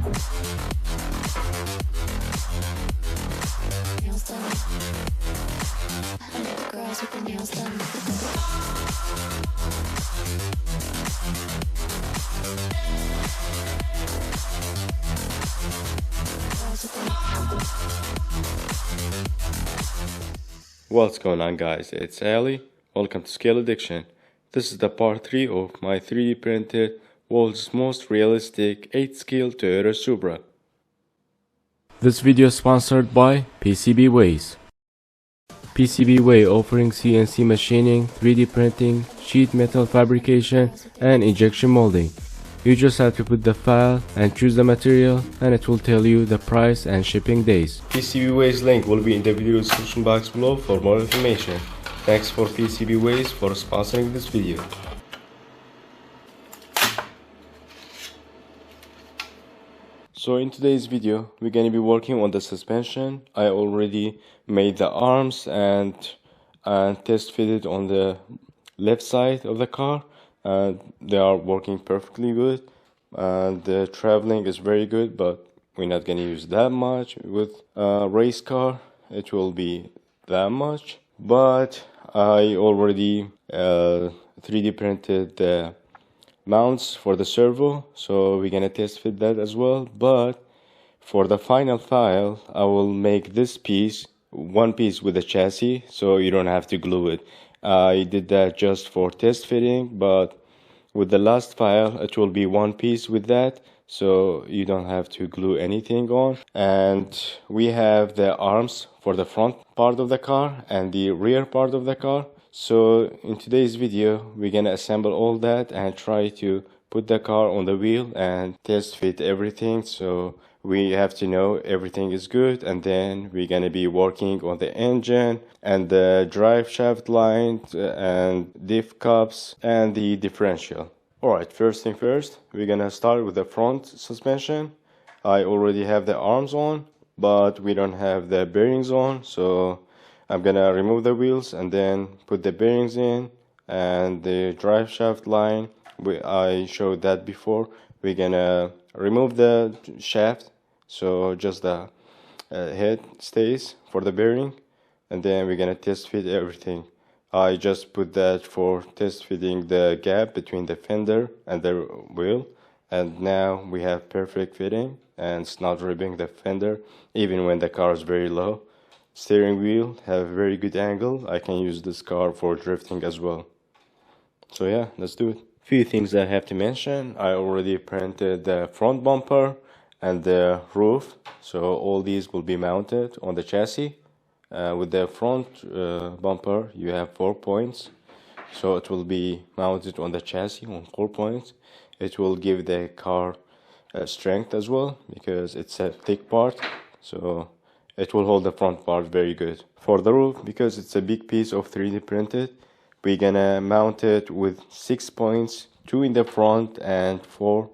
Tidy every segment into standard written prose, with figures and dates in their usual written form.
Nails done. I like the girls with the nails done. What's going on, guys? It's Ali. Welcome to Scale Addiction. This is the part 3 of my 3D printed world's most realistic 8-scale Toyota Supra. This video is sponsored by PCBWays. PCBWay offering CNC machining, 3D printing, sheet metal fabrication, and injection molding. You just have to put the file and choose the material, and it will tell you the price and shipping days. PCBWay's link will be in the video description box below for more information. Thanks for PCBWays for sponsoring this video. So in today's video, we're going to be working on the suspension. I already made the arms and test fitted on the left side of the car. They are working perfectly good, and the traveling is very good, but we're not going to use that much. With a race car, it will be that much, but I already 3D printed the mounts for the servo, so we're going to test fit that as well. But for the final file, I will make this piece one piece with the chassis, so you don't have to glue it. I did that just for test fitting, but with the last file it will be one piece with that, so you don't have to glue anything on. And we have the arms for the front part of the car and the rear part of the car. So in today's video we're gonna assemble all that and try to put the car on the wheel and test fit everything, so we have to know everything is good. And then we're gonna be working on the engine and the drive shaft line and diff cups and the differential. Alright, first thing first, we're gonna start with the front suspension. I already have the arms on, but we don't have the bearings on, so I'm gonna remove the wheels and then put the bearings in. And the drive shaft line, I showed that before. We're gonna remove the shaft, so just the head stays for the bearing, and then we're gonna test fit everything. I just put that for test fitting the gap between the fender and the wheel, and now we have perfect fitting and it's not ripping the fender even when the car is very low. Steering wheel have very good angle. I can use this car for drifting as well. So yeah, let's do it. Few things I have to mention. I already printed the front bumper and the roof, so all these will be mounted on the chassis. With the front bumper you have 4 points, so it will be mounted on the chassis on 4 points. It will give the car strength as well because it's a thick part, so it will hold the front part very good. For the roof, because it's a big piece of 3D printed, we're gonna mount it with 6 points, 2 in the front and 4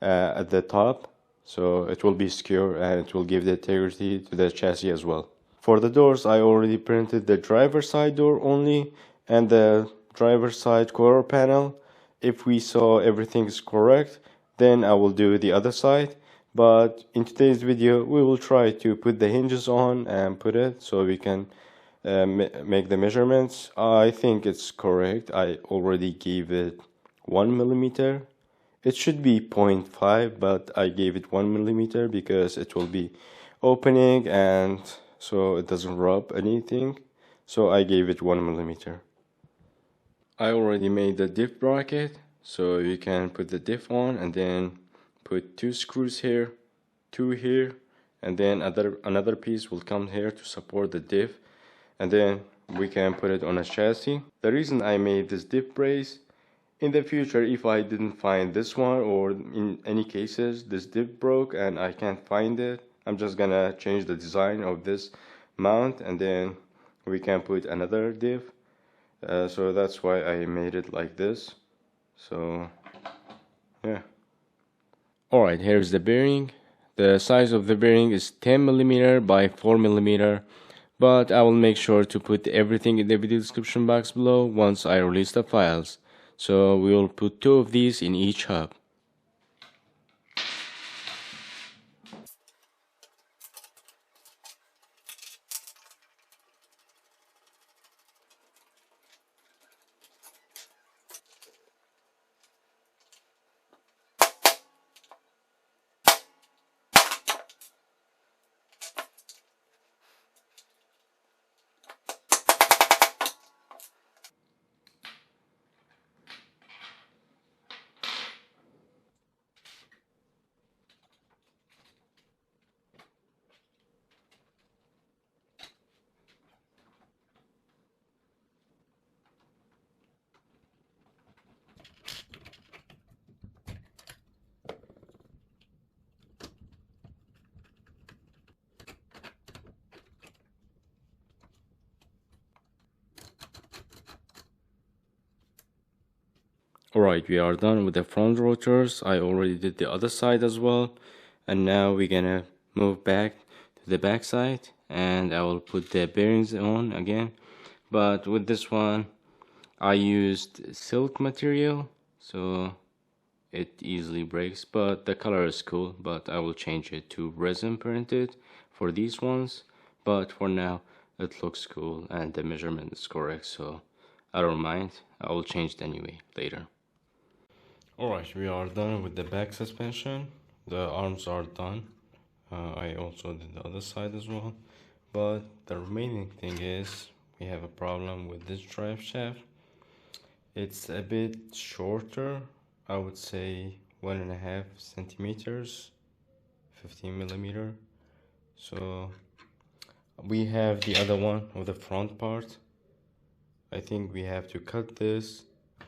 at the top, so it will be secure and it will give the integrity to the chassis as well. For the doors, I already printed the driver's side door only and the driver's side quarter panel. If we saw everything is correct, then I will do the other side. But in today's video, we will try to put the hinges on and put it so we can make the measurements. I think it's correct. I already gave it 1 millimeter. It should be 0.5, but I gave it 1 millimeter because it will be opening and so it doesn't rub anything, so I gave it 1 millimeter. I already made the diff bracket, so you can put the diff on and then put 2 screws here, 2 here, and then another piece will come here to support the diff, and then we can put it on a chassis. The reason I made this diff brace, in the future if I didn't find this one, or in any cases this diff broke and I can't find it, I'm just gonna change the design of this mount and then we can put another diff. So that's why I made it like this. So yeah. Alright, here's the bearing. The size of the bearing is 10 mm by 4 mm, but I will make sure to put everything in the video description box below once I release the files. So we will put 2 of these in each hub. Alright, we are done with the front rotors. I already did the other side as well. And now we're gonna move back to the back side and I will put the bearings on again. But with this one, I used silk material, so it easily breaks, but the color is cool. But I will change it to resin printed for these ones. But for now, it looks cool and the measurement is correct, so I don't mind. I will change it anyway later. Alright, we are done with the back suspension. The arms are done. I also did the other side as well. But the remaining thing is we have a problem with this drive shaft. It's a bit shorter, I would say 1.5 centimeters, 15 millimeter. So we have the other one of the front part. I think we have to cut this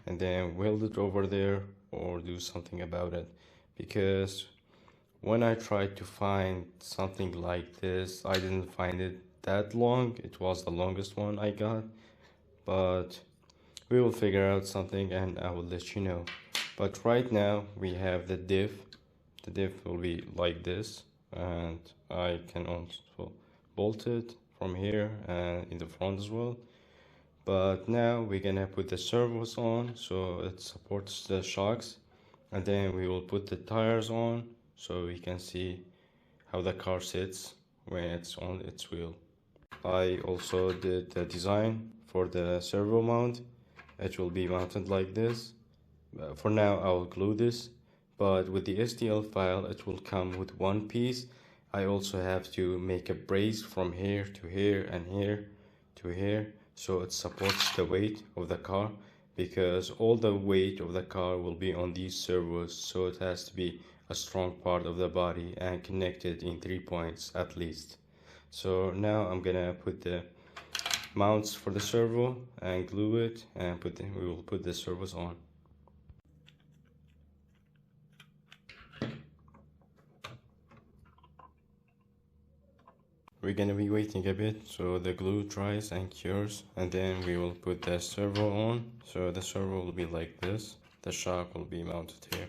and then weld it over there or do something about it, because when I tried to find something like this, I didn't find it that long. It was the longest one I got, but we will figure out something and I will let you know. But right now we have the diff. The diff will be like this, and I can also bolt it from here and in the front as well. But now we're gonna put the servos on so it supports the shocks, and then we will put the tires on so we can see how the car sits when it's on its wheel. I also did the design for the servo mount. It will be mounted like this. For now I will glue this, but with the STL file it will come with one piece. I also have to make a brace from here to here and here to here, so it supports the weight of the car, because all the weight of the car will be on these servos, so it has to be a strong part of the body and connected in 3 points at least. So now I'm gonna put the mounts for the servo and glue it, and we will put the servos on. We're gonna be waiting a bit so the glue dries and cures, and then we will put the servo on. So the servo will be like this. The shock will be mounted here.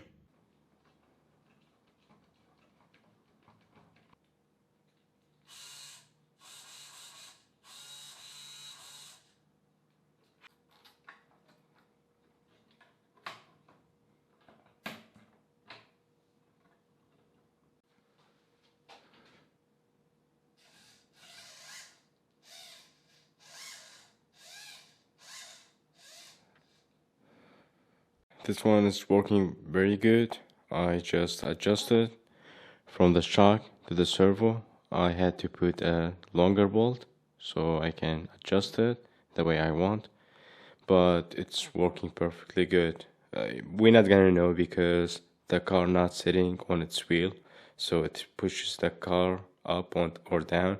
This one is working very good. I just adjusted from the shock to the servo. I had to put a longer bolt so I can adjust it the way I want, but it's working perfectly good. We're not gonna know because the car not sitting on its wheel, so it pushes the car up or down,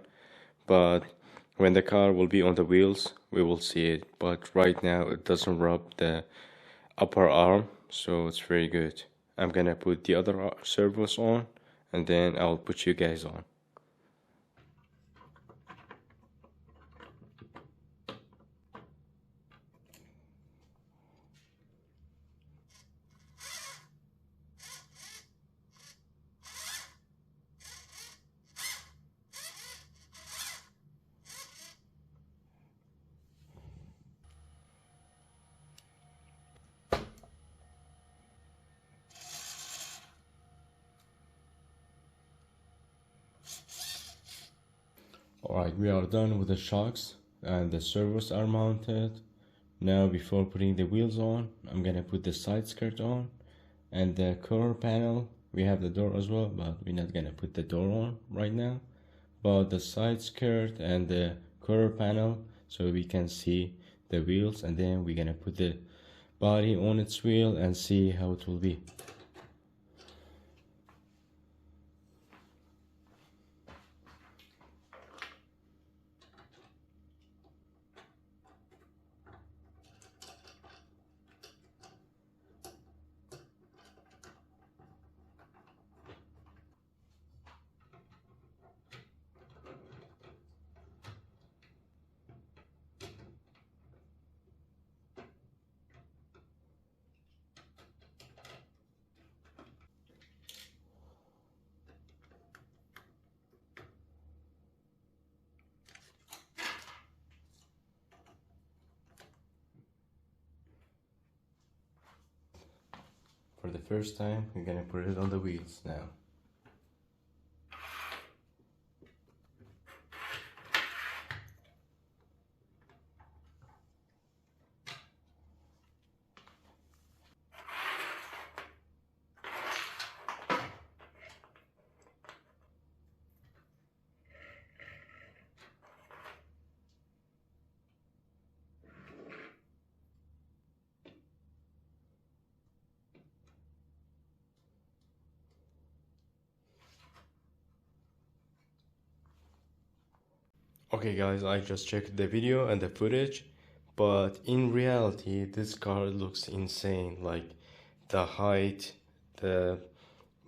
but when the car will be on the wheels we will see it. But right now it doesn't rub the upper arm, so it's very good. I'm gonna put the other servos on and then I'll put you guys on. Alright, we are done with the shocks and the servos are mounted. Now before putting the wheels on, I'm gonna put the side skirt on and the quarter panel. We have the door as well, but we're not gonna put the door on right now. But the side skirt and the quarter panel, so we can see the wheels, and then we're gonna put the body on its wheel and see how it will be. For the first time, we're gonna put it on the wheels now. Okay guys, I just checked the video and the footage, but in reality this car looks insane. Like the height, the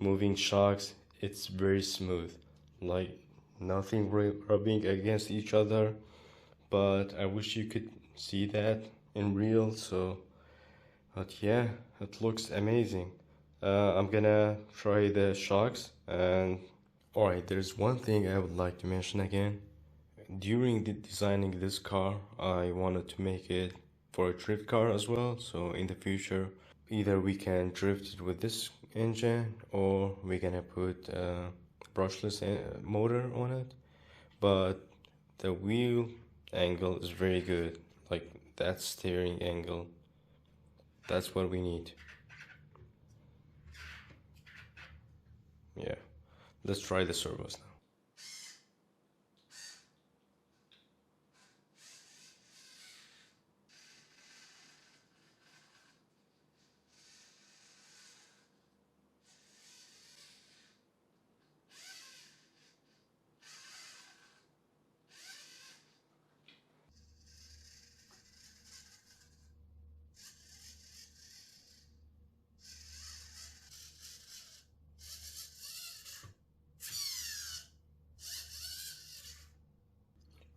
moving shocks, it's very smooth, like nothing rubbing against each other. But I wish you could see that in real. But yeah, it looks amazing. I'm gonna try the shocks. And alright, there's one thing I would like to mention again. During designing this car, I wanted to make it for a drift car as well. So in the future, either we can drift it with this engine, or we're gonna put a brushless motor on it. But the wheel angle is very good, like that steering angle, that's what we need. Yeah, let's try the servos now.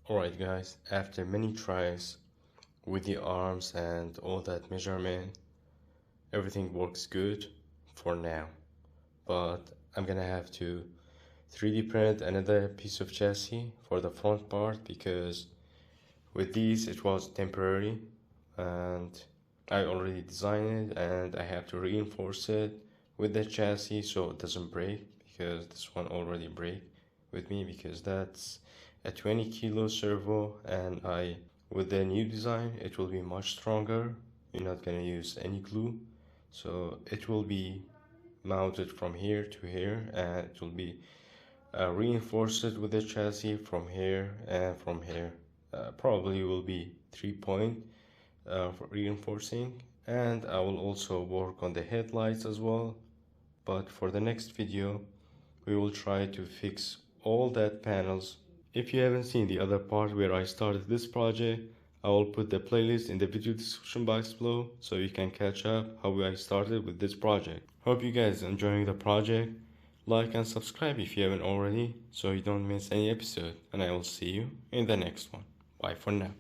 Alright guys, after many tries with the arms and all that measurement, everything works good for now. But I'm gonna have to 3D print another piece of chassis for the front part, because with these it was temporary and I already designed it, and I have to reinforce it with the chassis so it doesn't break, because this one already break with me, because that's a 20 kilo servo, and with the new design it will be much stronger. You're not gonna use any glue, so it will be mounted from here to here, and it will be reinforced with the chassis from here and from here. Probably will be 3-point for reinforcing, and I will also work on the headlights as well. But for the next video we will try to fix all that panels. If you haven't seen the other part where I started this project, I will put the playlist in the video description box below so you can catch up how I started with this project. Hope you guys are enjoying the project. Like and subscribe if you haven't already so you don't miss any episode, and I will see you in the next one. Bye for now.